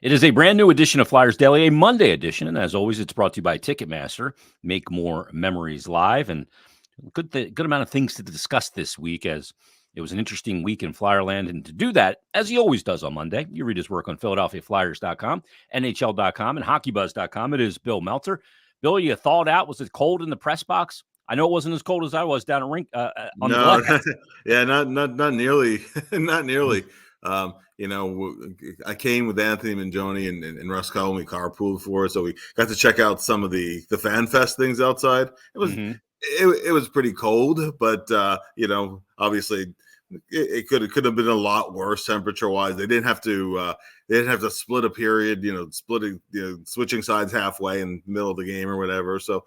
It is a brand new edition of Flyers Daily, a Monday edition. And as always, it's brought to you by Ticketmaster. Make more memories live. And good amount of things to discuss this week, as it was an interesting week in Flyerland. And to do that, as he always does on Monday, you read his work on PhiladelphiaFlyers.com, NHL.com, and HockeyBuzz.com. It is Bill Meltzer. Bill, you thawed out. Was it cold in the press box? I know it wasn't as cold as I was down at rink on the glass. Yeah, not nearly, not nearly. I came with Anthony Mangione and Russ Cullen. We carpooled for it, so we got to check out some of the fan fest things outside. It was it was pretty cold, but obviously it could have been a lot worse temperature wise. They didn't have to split a period, splitting switching sides halfway in the middle of the game or whatever. So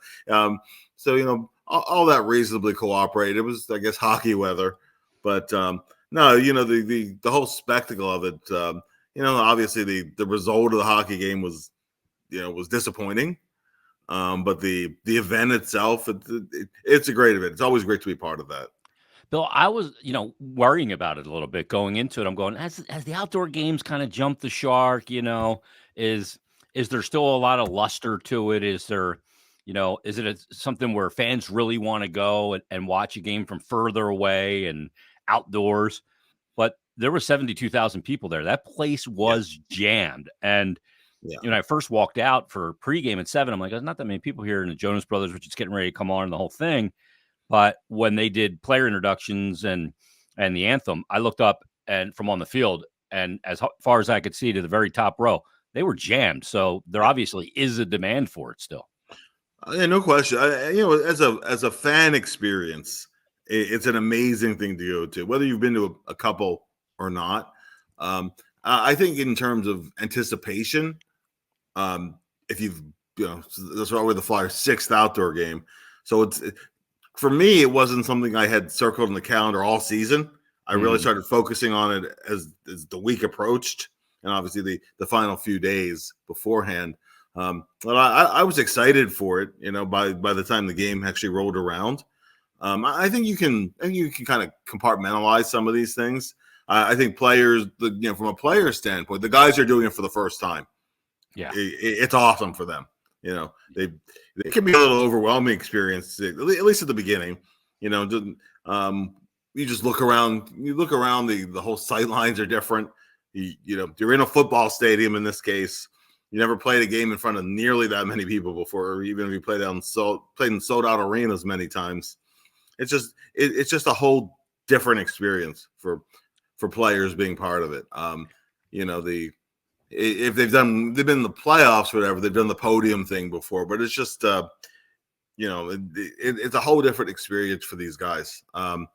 all that reasonably cooperated. It was, I guess, hockey weather, but no, the whole spectacle of it. Obviously the result of the hockey game was disappointing, but the event itself, it's a great event. It's always great to be part of that. Bill, I was, worrying about it a little bit going into it. I'm going, has the outdoor games kind of jumped the shark? Is there still a lot of luster to it? Is there, is it something where fans really want to go and watch a game from further away and outdoors? But there were 72,000 people there. That place was jammed. And, I first walked out for pregame at 7. I'm like, there's not that many people here. And the Jonas Brothers were just getting ready to come on and the whole thing. But when they did player introductions and the anthem, I looked up and from on the field, and as far as I could see to the very top row, they were jammed. So there obviously is a demand for it still. Yeah, no question. As a fan experience, it's an amazing thing to go to, whether you've been to a couple or not. I think in terms of anticipation, if you've that's why we're the Flyers' 6th outdoor game, so for me, it wasn't something I had circled in the calendar all season. I really started focusing on it as the week approached, and obviously the final few days beforehand. But I was excited for it. By the time the game actually rolled around, I think you can kind of compartmentalize some of these things. I think players, from a player standpoint, the guys are doing it for the first time. Yeah, it's awesome for them. It can be a little overwhelming experience, at least at the beginning. You just look around. You look around. The whole sight lines are different. You're in a football stadium in this case. You never played a game in front of nearly that many people before, or even if you played in sold out arenas many times. It's just a whole different experience for players being part of it. If they've been in the playoffs or whatever, they've done the podium thing before, but it's just it's a whole different experience for these guys. From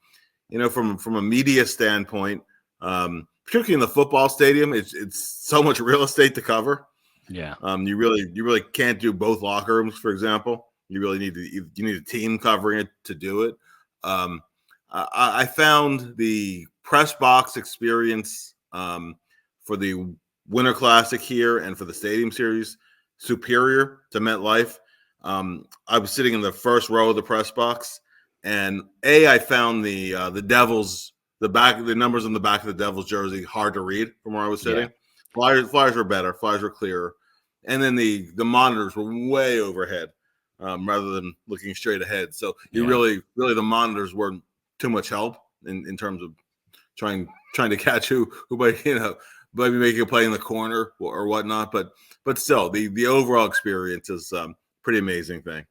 a media standpoint, particularly in the football stadium, it's so much real estate to cover. Yeah. You really can't do both locker rooms, for example. You need a team covering it to do it. I found the press box experience for the Winter Classic here and for the Stadium Series superior to MetLife. I was sitting in the first row of the press box, and I found the Devils, the numbers on the back of the Devils jersey hard to read from where I was sitting. Yeah. Flyers were better. Flyers were clearer, and then the monitors were way overhead rather than looking straight ahead. So you really the monitors weren't too much help in terms of trying to catch who maybe making a play in the corner or whatnot, but still, the overall experience is pretty amazing thing.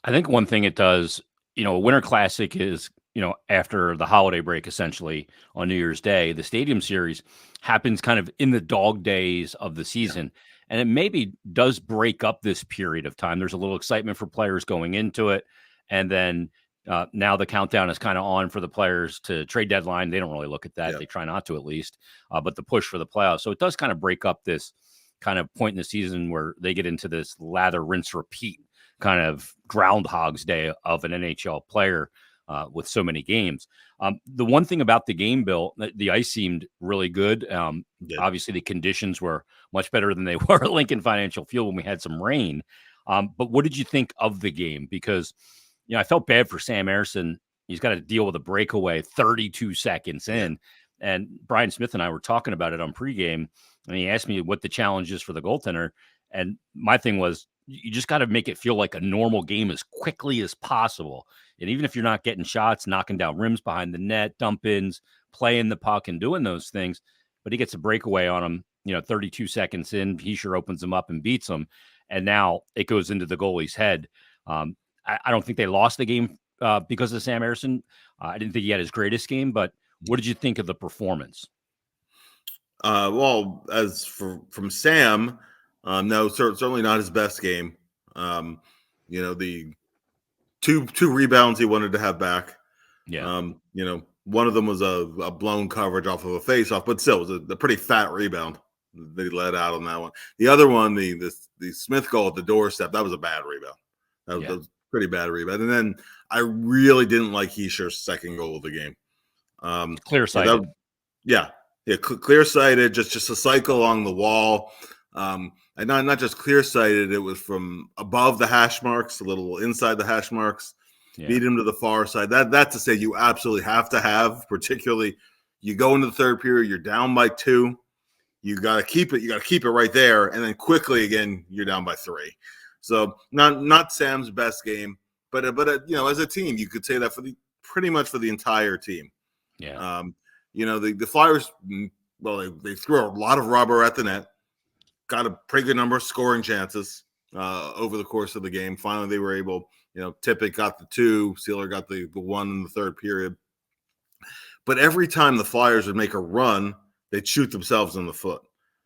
I think one thing it does, a Winter Classic is, after the holiday break, essentially on New Year's Day. The Stadium Series happens kind of in the dog days of the season, and it maybe does break up this period of time. There's a little excitement for players going into it, and then now the countdown is kind of on for the players to trade deadline. They don't really look at that. They try not to, at least, but the push for the playoffs. So it does kind of break up this kind of point in the season where they get into this lather, rinse, repeat kind of Groundhog's Day of an NHL player with so many games. The one thing about the game, Bill, the ice seemed really good. Obviously, the conditions were much better than they were at Lincoln Financial Field when we had some rain. But what did you think of the game? Because I felt bad for Sam Ersson. He's got to deal with a breakaway 32 seconds in. And Brian Smith and I were talking about it on pregame, and he asked me what the challenge is for the goaltender. And my thing was, you just got to make it feel like a normal game as quickly as possible. And even if you're not getting shots, knocking down rims behind the net, dump ins, playing the puck and doing those things, but he gets a breakaway on him, 32 seconds in, he sure opens him up and beats him. And now it goes into the goalie's head. I don't think they lost the game because of Sam Ersson. I didn't think he had his greatest game, but what did you think of the performance? Well, as from Sam, no, certainly not his best game. The two rebounds he wanted to have back. Yeah. One of them was a blown coverage off of a faceoff, but still it was a pretty fat rebound that he let out on that one. The other one, the Smith goal at the doorstep, that was a bad rebound. That was a pretty bad rebound. And then I really didn't like Heischer's second goal of the game. Clear-sighted. Clear-sighted, just a cycle along the wall. And not just clear-sighted, it was from above the hash marks, a little inside the hash marks, beat him to the far side. That's to say you absolutely have to have, particularly you go into the third period, you're down by 2. You got to keep it. You got to keep it right there. And then quickly again, you're down by 3. So not Sam's best game, but as a team, you could say that pretty much for the entire team. Yeah. The Flyers, well, they threw a lot of rubber at the net, got a pretty good number of scoring chances over the course of the game. Finally, they were able, Tippett got the 2, Sealer got the 1 in the third period. But every time the Flyers would make a run, they'd shoot themselves in the foot.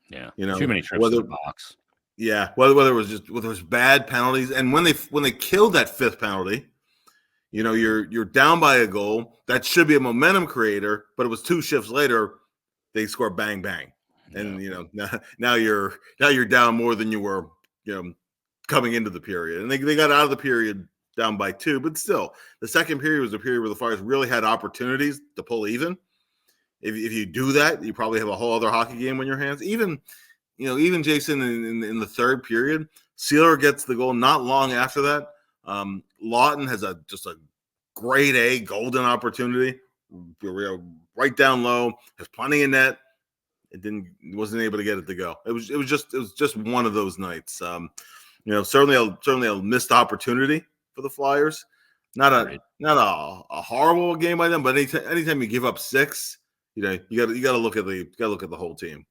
Yeah. Too many trips to the box. Yeah. Whether it was bad penalties. And when they killed that 5th penalty, you're down by a goal. That should be a momentum creator, but it was 2 shifts later, they score bang, bang. And, now you're down more than you were, coming into the period. And they got out of the period down by 2, but still, the second period was a period where the Flyers really had opportunities to pull even. If you do that, you probably have a whole other hockey game on your hands. Even Jason in the third period, Sealer gets the goal not long after that. Lawton has just a grade A golden opportunity, right down low, has plenty of net. Wasn't able to get it to go. It was just one of those nights. Certainly a missed opportunity for the Flyers. Not a horrible game by them, but anytime you give up 6, you got to look at the whole team.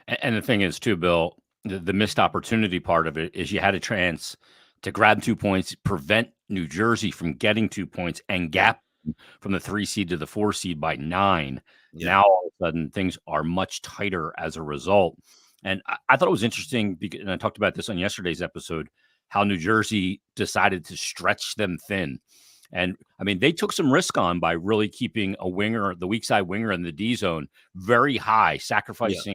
And the thing is, too, Bill, the missed opportunity part of it is you had a chance to grab 2 points, prevent New Jersey from getting 2 points, and gap from the 3 seed to the 4 seed by 9. Yeah. Now, all of a sudden, things are much tighter as a result. And I thought it was interesting, and I talked about this on yesterday's episode, how New Jersey decided to stretch them thin. And, I mean, they took some risk on by really keeping a winger, the weak side winger in the D zone, very high, sacrificing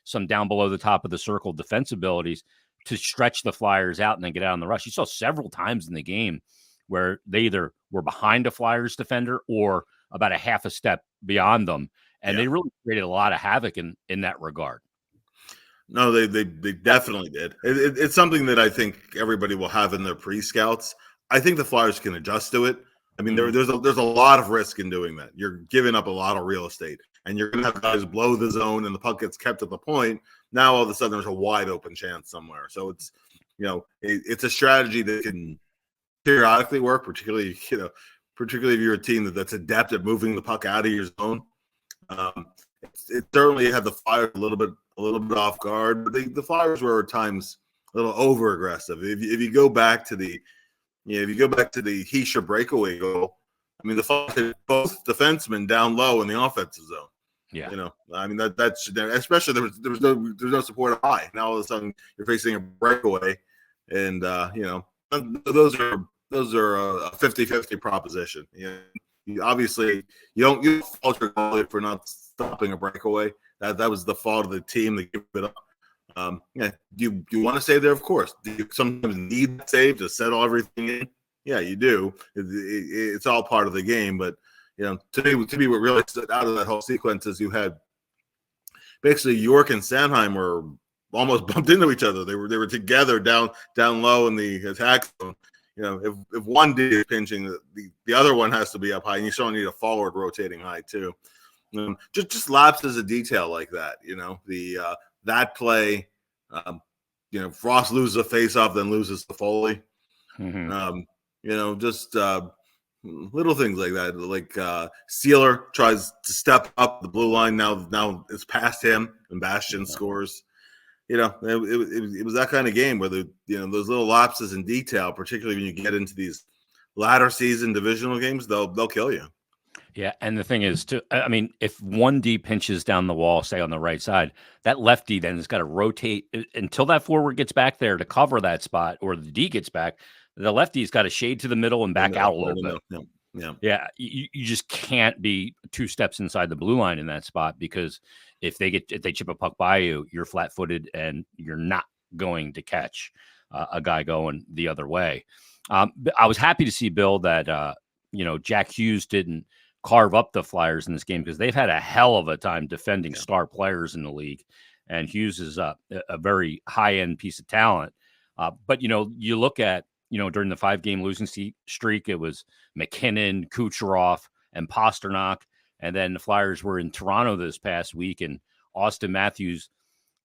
some down below the top of the circle defense abilities to stretch the Flyers out and then get out on the rush. You saw several times in the game where they either were behind a Flyers defender or about a half a step beyond them. And they really created a lot of havoc in that regard. No, they definitely did. It's something that I think everybody will have in their pre-scouts. I think the Flyers can adjust to it. I mean, there's a lot of risk in doing that. You're giving up a lot of real estate, and you're going to have guys blow the zone, and the puck gets kept at the point. Now all of a sudden there's a wide open chance somewhere. So it's it's a strategy that can periodically work, particularly if you're a team that's adept at moving the puck out of your zone. It certainly had the Flyers a little bit off guard, but the Flyers were at times a little over aggressive. If you go back to the Heischer breakaway goal, I mean, the Flyers had both defensemen down low in the offensive zone. Yeah, I mean that's especially there was no support up high. Now all of a sudden you're facing a breakaway, and those are a 50-50 proposition. Obviously you don't fault your goalie for not stopping a breakaway. That was the fault of the team that gave it up. Do you want to save there? Of course. Do you sometimes need that save to settle everything in? Yeah, you do. It's all part of the game. But to me, what really stood out of that whole sequence is you had basically York and Sanheim were almost bumped into each other. They were together down low in the attack zone. If one D is pinching, the other one has to be up high, and you certainly need a forward rotating high too. Just lapses of detail like that. That play. Frost loses a faceoff, then loses to Foley. Just little things like that. Like Sealer tries to step up the blue line. Now it's past him, and Bastian scores. It was that kind of game where those little lapses in detail, particularly when you get into these latter season divisional games, they'll kill you. Yeah, and the thing is, if one D pinches down the wall, say on the right side, that lefty then has got to rotate until that forward gets back there to cover that spot, or the D gets back. The lefty's got to shade to the middle and back out a little bit. Yeah, you just can't be 2 steps inside the blue line in that spot, because if they chip a puck by you, you're flat-footed and you're not going to catch a guy going the other way. I was happy to see, Bill, that Jack Hughes didn't carve up the Flyers in this game, because they've had a hell of a time defending star players in the league, and Hughes is a very high-end piece of talent. But you look at during the 5-game losing streak, it was McKinnon, Kucherov, and Pasternak, and then the Flyers were in Toronto this past week, and Austin Matthews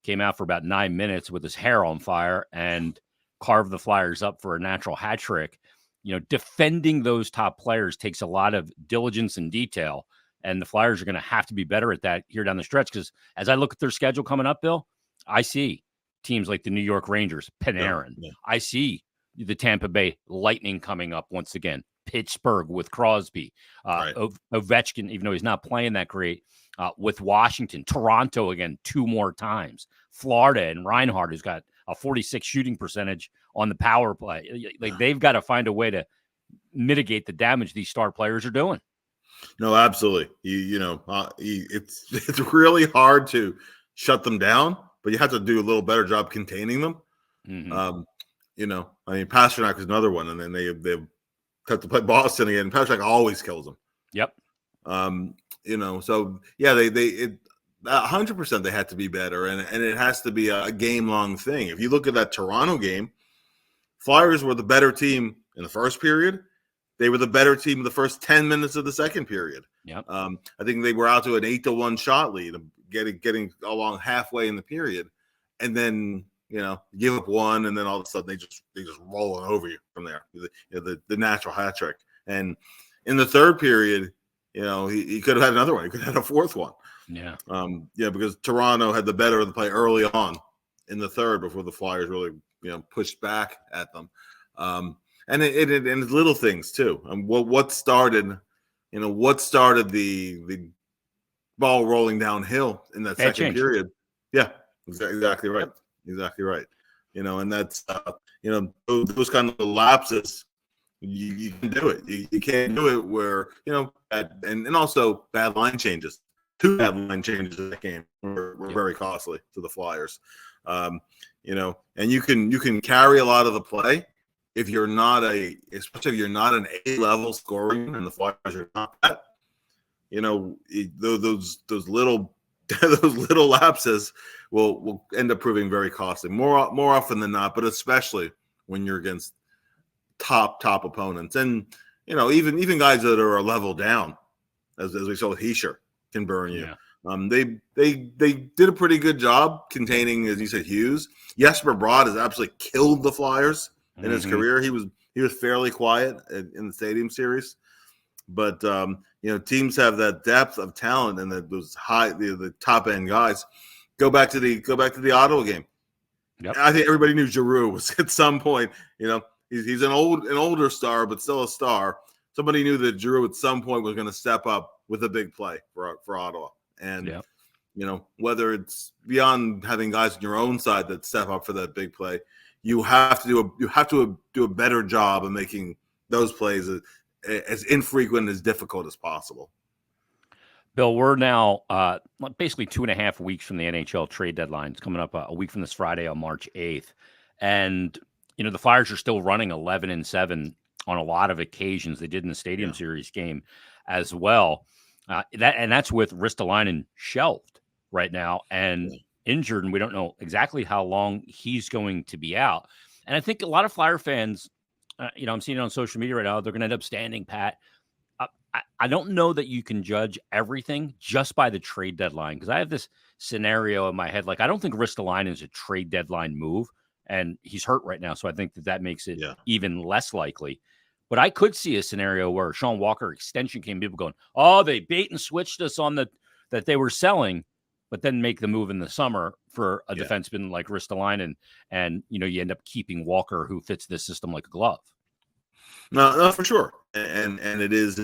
came out for about 9 minutes with his hair on fire and carved the Flyers up for a natural hat trick. Defending those top players takes a lot of diligence and detail, and the Flyers are going to have to be better at that here down the stretch, because as I look at their schedule coming up, Bill, I see teams like the New York Rangers, Panarin. Yeah. I see the Tampa Bay Lightning coming up once again, Pittsburgh with Crosby, right. Ovechkin, even though he's not playing that great, with Washington, Toronto again 2 more times, Florida and Reinhart, who's got a 46 shooting percentage on the power play. Like, they've got to find a way to mitigate the damage these star players are doing. No, absolutely. It's really hard to shut them down, but you have to do a little better job containing them. Pasternak is another one, and then they have to play Boston again. Pasternak always kills them. Yep. So yeah, they 100% they had to be better, and it has to be a game-long thing. If you look at that Toronto game, Flyers were the better team in the first period. They were the better team in the first 10 minutes of the second period. Yep. I think they were out to an 8-1 shot lead, getting along halfway in the period, and then give up one, and then all of a sudden they just rolling over you from there. The natural hat trick. And in the third period, he could have had another one. He could have had a fourth one. Yeah. Because Toronto had the better of the play early on in the third before the Flyers really, pushed back at them. And it's little things too. What started the ball rolling downhill in that second period? Yeah, exactly right. Exactly right. And that's those kind of lapses. You can do it. You can't do it where and also bad line changes. 2 bad line changes in that game were very costly to the Flyers. And you can carry a lot of the play if you're not especially if you're not an A-level scoring, and the Flyers are not that. Those little those little lapses will end up proving very costly more often than not, but especially when you're against top opponents, and even guys that are a level down, as we saw with Hischier, can burn you. Yeah. They did a pretty good job containing, as you said, Hughes. Jesper Bratt has absolutely killed the Flyers in his career. He was fairly quiet in the Stadium Series, but teams have that depth of talent, and those the top end guys. Go back to the Ottawa game. Yep. I think everybody knew Giroux was at some point. He's an older star, but still a star. Somebody knew that Giroux at some point was going to step up with a big play for Ottawa. And whether it's beyond having guys on your own side that step up for that big play, you have to do a better job of making those plays as infrequent and as difficult as possible. Bill, we're now basically 2.5 weeks from the NHL trade deadline. It's coming up a week from this Friday on March 8th. And, the Flyers are still running 11-7 on a lot of occasions. They did in the Stadium Series game as well. That's with Ristolainen shelved right now and injured, and we don't know exactly how long he's going to be out. And I think a lot of Flyer fans, I'm seeing it on social media right now, they're going to end up standing pat. I don't know that you can judge everything just by the trade deadline, because I have this scenario in my head. Like, I don't think Ristolainen is a trade deadline move, and he's hurt right now. So I think that makes it Yeah. even less likely. But I could see a scenario where Sean Walker extension came, people going, oh, they bait and switched us on that they were selling, but then make the move in the summer for a defenseman like Ristolainen, and you end up keeping Walker, who fits this system like a glove. No, for sure. And it is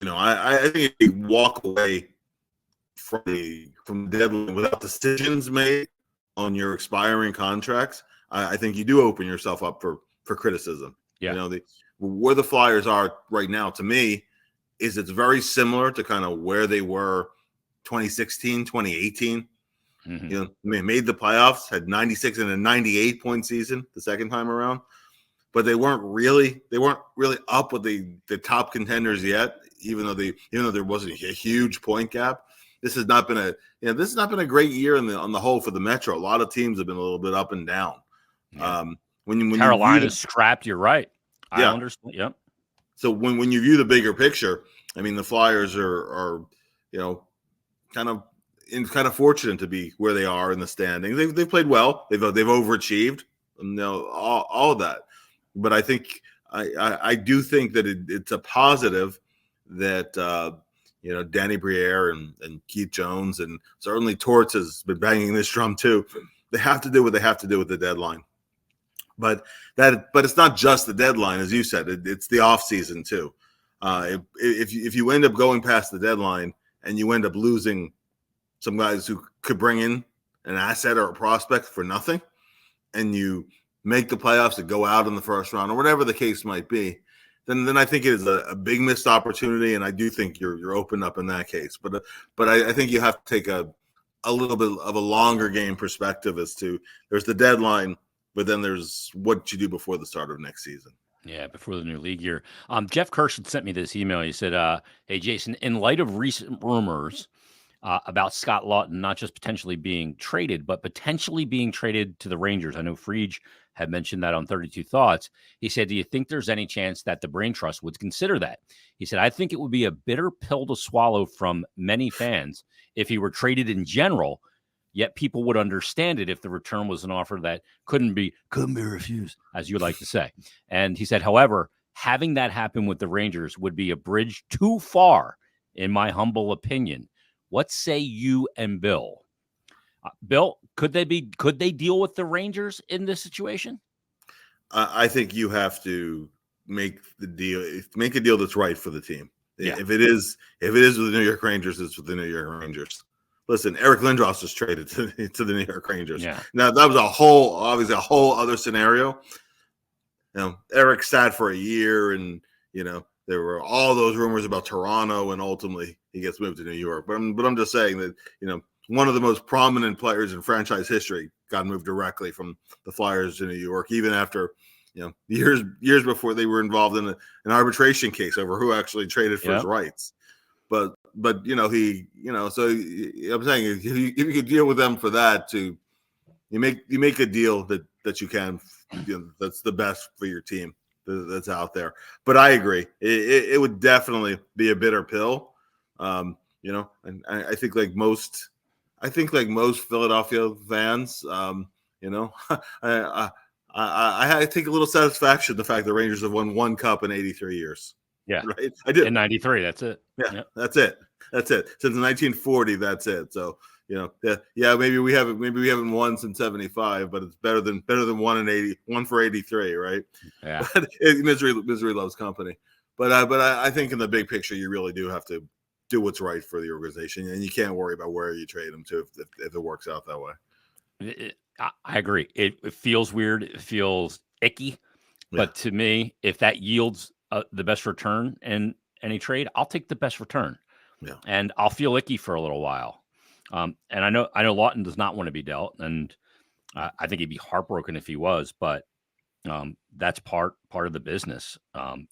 I think if you walk away from the deadline without decisions made on your expiring contracts, I think you do open yourself up for criticism. Yeah. Where the Flyers are right now, to me, is it's very similar to kind of where they were 2016, 2018. Mm-hmm. They made the playoffs, had 96 and a 98 point season the second time around, but they weren't really up with the top contenders yet. Even though there wasn't a huge point gap, this has not been a great year on the whole for the Metro. A lot of teams have been a little bit up and down. Yeah. When Carolina's scrapped, you're right. Yeah. I understand. Yep. So when you view the bigger picture, I mean, the Flyers are kind of fortunate to be where they are in the standings. They've played well. They've overachieved. All of that. But I think I do think that it's a positive that Danny Briere and Keith Jones, and certainly Torts has been banging this drum too. They have to do what they have to do with the deadline. But it's not just the deadline, as you said. It's the off season too. If you end up going past the deadline and you end up losing some guys who could bring in an asset or a prospect for nothing, and you make the playoffs and go out in the first round or whatever the case might be, then I think it is a big missed opportunity, and I do think you're open up in that case. But I think you have to take a little bit of a longer game perspective as to there's the deadline, but then there's what you do before the start of next season. Yeah, before the new league year. Jeff Kirsch had sent me this email. He said, hey, Jason, in light of recent rumors about Scott Lawton not just potentially being traded, but potentially being traded to the Rangers. I know Friedge had mentioned that on 32 Thoughts. He said, do you think there's any chance that the Brain Trust would consider that? He said, I think it would be a bitter pill to swallow from many fans if he were traded in general, yet people would understand it if the return was an offer that couldn't be refused, as you like to say. And he said, however, having that happen with the Rangers would be a bridge too far, in my humble opinion. What say you and Bill? Bill, could they deal with the Rangers in this situation? I think you have to make a deal that's right for the team. Yeah. If it is with the New York Rangers, it's with the New York Rangers. Listen, Eric Lindros was traded to the New York Rangers. Yeah. Now that was obviously a whole other scenario. Eric sat for a year, and there were all those rumors about Toronto, and ultimately he gets moved to New York. But I'm just saying that one of the most prominent players in franchise history got moved directly from the Flyers to New York, even after years before they were involved in an arbitration case over who actually traded for his rights. But he so I'm saying if you could deal with them for that, you make a deal that you can that's the best for your team that's out there. But I agree, it would definitely be a bitter pill. And I think like most Philadelphia fans, I take a little satisfaction in the fact the Rangers have won one cup in 83 years. Yeah, right. I did in '93. That's it. Yeah, That's it. Since 1940, that's it. So maybe we haven't won since '75, but it's better than one for 83, right? Yeah. But misery loves company. But I think in the big picture, you really do have to do what's right for the organization, and you can't worry about where you trade them to if it works out that way. I agree. It feels weird. It feels icky. But to me, if that yields the best return in any trade, I'll take the best return. Yeah. And I'll feel icky for a little while. And I know Lawton does not want to be dealt, and I think he'd be heartbroken if he was, but that's part of the business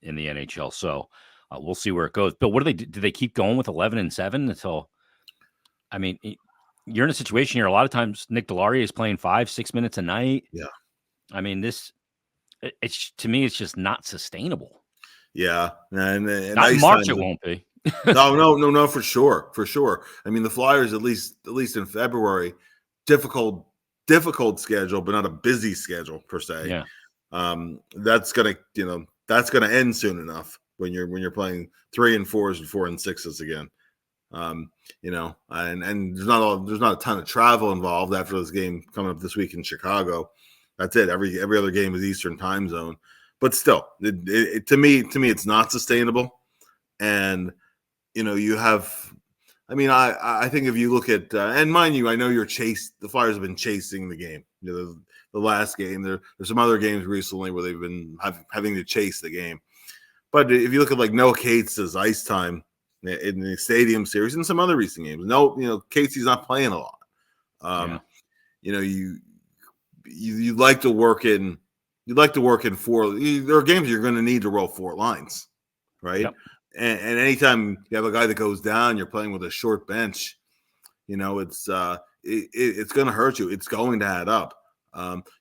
in the NHL. So we'll see where it goes. Bill, what do they keep going with 11-7 until? I mean, you're in a situation here. A lot of times, Nick Deslauriers is playing 5-6 minutes a night. Yeah. I mean, to me, it's just not sustainable. Yeah, and Not in ice March, times. it won't be. No, for sure, for sure. I mean, the Flyers, at least in February, difficult, difficult schedule, but not a busy schedule per se. Yeah. That's gonna end soon enough when you're playing 3 and 4s and 4 and 6s again. And there's not a ton of travel involved after this game coming up this week in Chicago. That's it. Every other game is Eastern time zone, but still, to me, it's not sustainable. And you have. I mean, I think if you look at and mind you, I know the Flyers have been chasing the game. The last game. There's some other games recently where they've been having to chase the game. But if you look at like Noah Cates' ice time in the Stadium Series and some other recent games, Casey's not playing a lot. Yeah. You like to work in. You'd like to work in four. There are games you're going to need to roll 4 lines, right? Yep. And anytime you have a guy that goes down, you're playing with a short bench. It's going to hurt you. It's going to add up.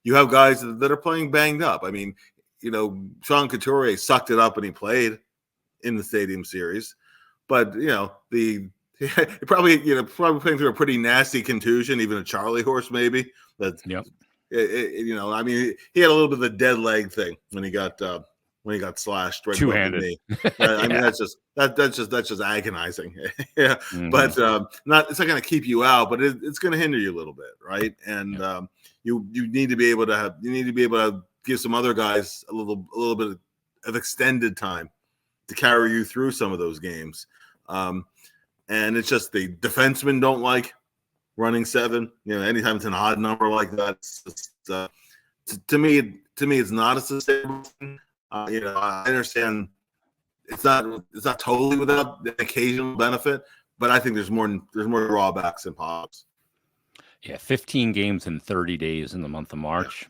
You have guys that are playing banged up. I mean, Sean Couturier sucked it up and he played in the Stadium Series, but the probably playing through a pretty nasty contusion, even a Charlie horse maybe. That's Yep. I mean, he had a little bit of the dead leg thing when he got slashed right above the Two-handed. knee. I mean, that's just agonizing. Yeah, Mhm. but it's not going to keep you out, but it's going to hinder you a little bit, right? And you need to be able to give some other guys a little bit of extended time to carry you through some of those games. And it's just the defensemen don't like running 7. Anytime it's an odd number like that, to me, it's not a sustainable thing. I understand it's not totally without an occasional benefit, but I think there's more drawbacks than positives. Yeah, 15 games in 30 days in the month of March.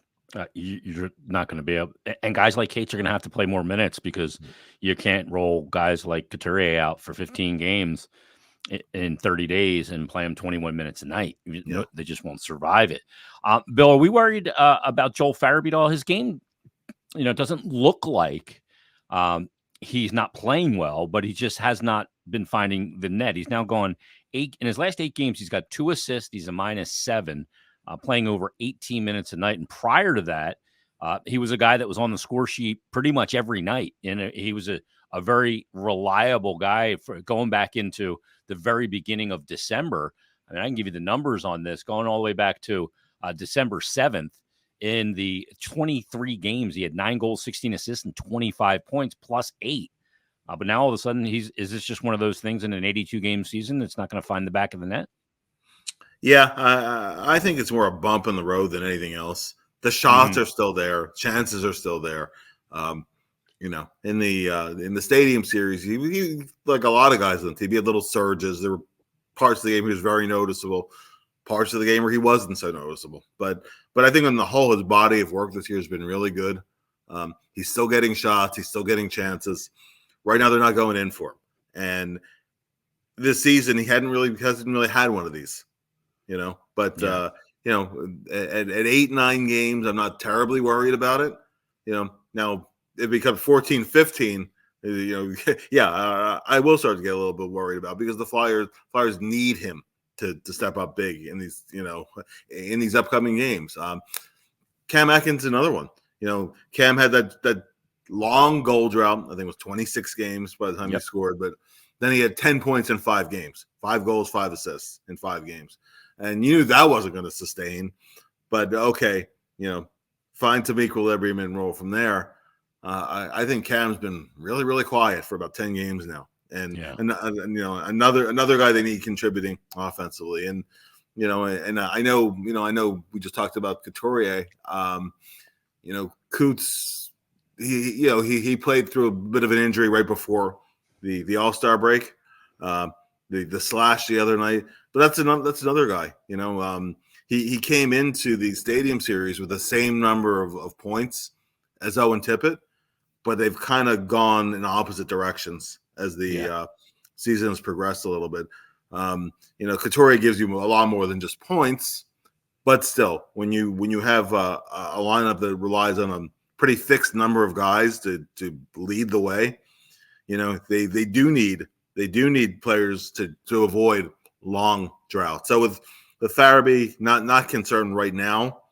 You're not going to be able, and guys like Cates are going to have to play more minutes because you can't roll guys like Couturier out for 15 games in 30 days and play them 21 minutes a night. Yeah. They just won't survive it. Bill, are we worried about Joel Farabee at all? His game, doesn't look like he's not playing well, but he just has not been finding the net. He's now gone 8 in his last 8 games. He's got 2 assists. He's a -7, playing over 18 minutes a night. And prior to that, he was a guy that was on the score sheet pretty much every night. And he was a very reliable guy for going back into the very beginning of December. I mean, I can give you the numbers on this going all the way back to December 7th. In the 23 games, he had 9 goals, 16 assists, and 25 points plus 8. But now all of a sudden, is this just one of those things in an 82-game season that's not going to find the back of the net? Yeah, I think it's more a bump in the road than anything else. The shots are still there, chances are still there. In the Stadium Series, he like a lot of guys on the team, he had little surges. There were parts of the game he was very noticeable, parts of the game where he wasn't so noticeable. But I think on the whole, his body of work this year has been really good. He's still getting shots, he's still getting chances. Right now, they're not going in for him. And this season, he hasn't really had one of these. But at 8-9 games, I'm not terribly worried about it. Now it becomes 14-15. I will start to get a little bit worried about it because the Flyers need him to step up big in these upcoming games. Cam Atkins, another one. Cam had that long goal drought. I think it was 26 games by the time he scored, but then he had 10 points in 5 games, 5 goals, 5 assists in 5 games. And you knew that wasn't going to sustain, but okay, find some equilibrium and roll from there. I think Cam's been really, really quiet for about 10 games now. And another guy they need contributing offensively. And I know we just talked about Couturier. Coots, he played through a bit of an injury right before the All-Star break. The slash the other night, but that's another guy. He came into the Stadium Series with the same number of points as Owen Tippett, but they've kind of gone in opposite directions as the season has progressed a little bit. Couturier gives you a lot more than just points, but still, when you have a lineup that relies on a pretty fixed number of guys to lead the way, They do need players to avoid long drought. So with Farabee, not concerned right now,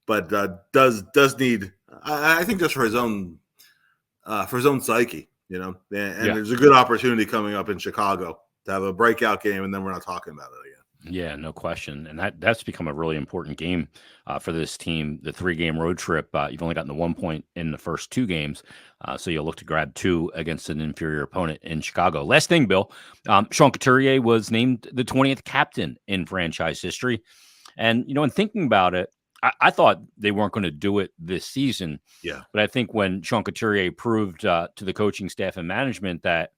but does need, I think, just for his own psyche, and Yeah. there's a good opportunity coming up in Chicago to have a breakout game, and then we're not talking about it again. Yeah, no question. And that's become a really important game for this team. The 3-game road trip, you've only gotten the 1 point in the first 2 games. So you'll look to grab 2 against an inferior opponent in Chicago. Last thing, Bill, Sean Couturier was named the 20th captain in franchise history. And, in thinking about it, I thought they weren't going to do it this season. Yeah. But I think when Sean Couturier proved to the coaching staff and management that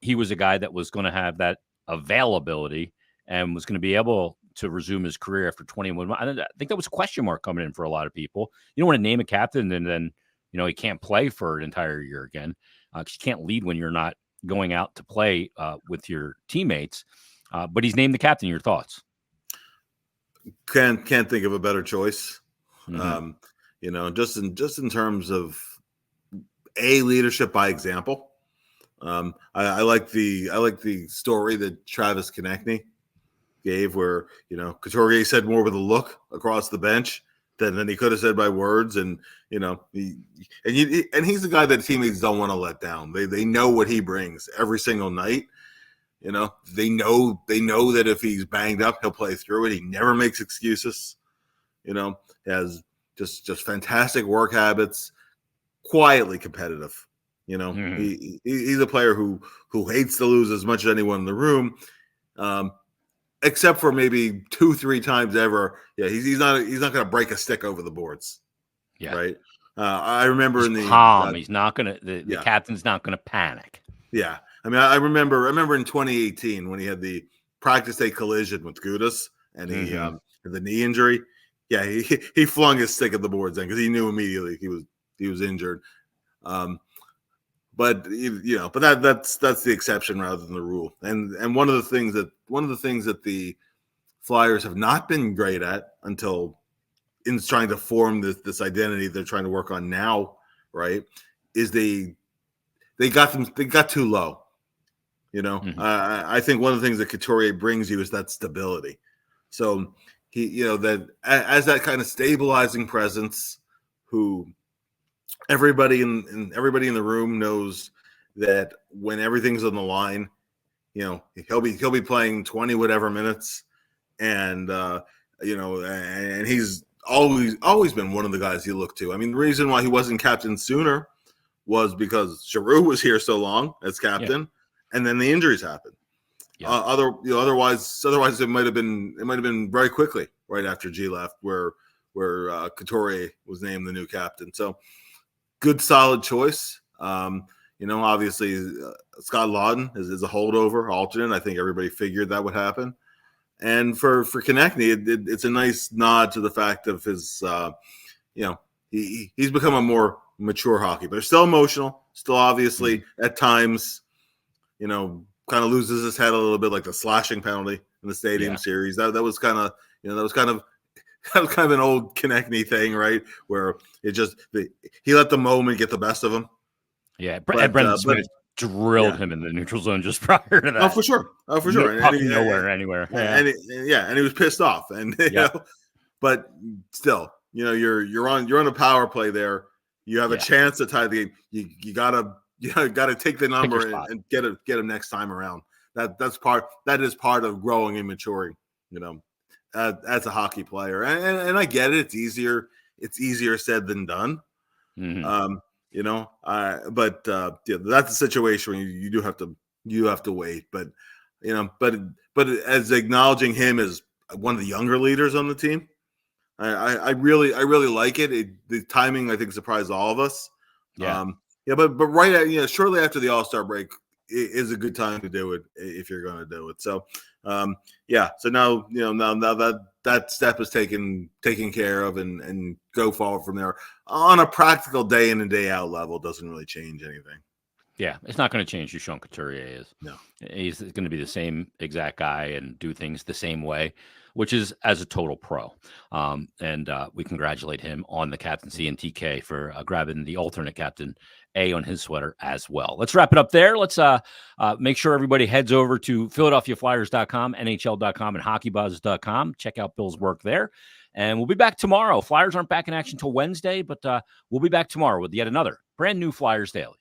he was a guy that was going to have that availability and was going to be able to resume his career after 21 months. I think that was a question mark coming in for a lot of people. You don't want to name a captain and then, he can't play for an entire year again, because you can't lead when you're not going out to play with your teammates. But he's named the captain. Your thoughts? Can't think of a better choice. Mm-hmm. Just in terms of leadership by example. I like the story that Travis Konechny gave, where Couturier said more with a look across the bench than he could have said by words, and he's the guy that teammates don't want to let down. They know what he brings every single night. They know that if he's banged up, he'll play through it. He never makes excuses. He has just fantastic work habits, quietly competitive. Mm-hmm. He's a player who hates to lose as much as anyone in the room, except for maybe 2-3 times ever. Yeah, he's not going to break a stick over the boards. Yeah, right. I remember he's calm. He's not going to. The captain's not going to panic. Yeah, I mean, I remember in 2018 when he had the practice day collision with Gudas and he had the knee injury. Yeah, he flung his stick at the boards then because he knew immediately he was injured. But that's the exception rather than the rule. And one of the things that the Flyers have not been great at until in trying to form this identity they're trying to work on now, right, is they got too low. I think one of the things that Couturier brings you is that stability. So he, that as that kind of stabilizing presence, who everybody in the room knows that when everything's on the line, he'll be playing 20 whatever minutes, and and he's always been one of the guys you look to. I mean, the reason why he wasn't captain sooner was because Giroux was here so long as captain, and then the injuries happened. Yeah. Otherwise it might have been very quickly right after G left, where Couturier was named the new captain. So good, solid choice. Obviously Scott Lawton is a holdover alternate. I think everybody figured that would happen. And for Konechny, it's a nice nod to the fact of his, he's become a more mature hockey player. Still emotional, still obviously at times, kind of loses his head a little bit, like the slashing penalty in the Stadium series. That was kind of an old Konechny thing, right? Where he let the moment get the best of him. Yeah, Brendan Smith drilled him in the neutral zone just prior to that. Oh, for sure. Nowhere, anywhere. And he was pissed off, and but still, you're on a power play there. You have a chance to tie the game. You gotta take the number and get him next time around. That is part of growing and maturing. As a hockey player, and I get it. It's easier said than done. Mm-hmm. But that's a situation where you do have to wait. But but as acknowledging him as one of the younger leaders on the team, I really like it. The timing, I think, surprised all of us. But right at shortly after the All-Star break is a good time to do it if you're going to do it. So so now now that step is taken care of, and go forward from there on a practical day in and day out level. Doesn't really change anything. Yeah, it's not going to change who Sean Couturier is. No, he's going to be the same exact guy and do things the same way. which is as a total pro. And we congratulate him on the captaincy and TK for grabbing the alternate captain A on his sweater as well. Let's wrap it up there. Let's make sure everybody heads over to PhiladelphiaFlyers.com, NHL.com, and HockeyBuzz.com. Check out Bill's work there. And we'll be back tomorrow. Flyers aren't back in action until Wednesday, but we'll be back tomorrow with yet another brand new Flyers Daily.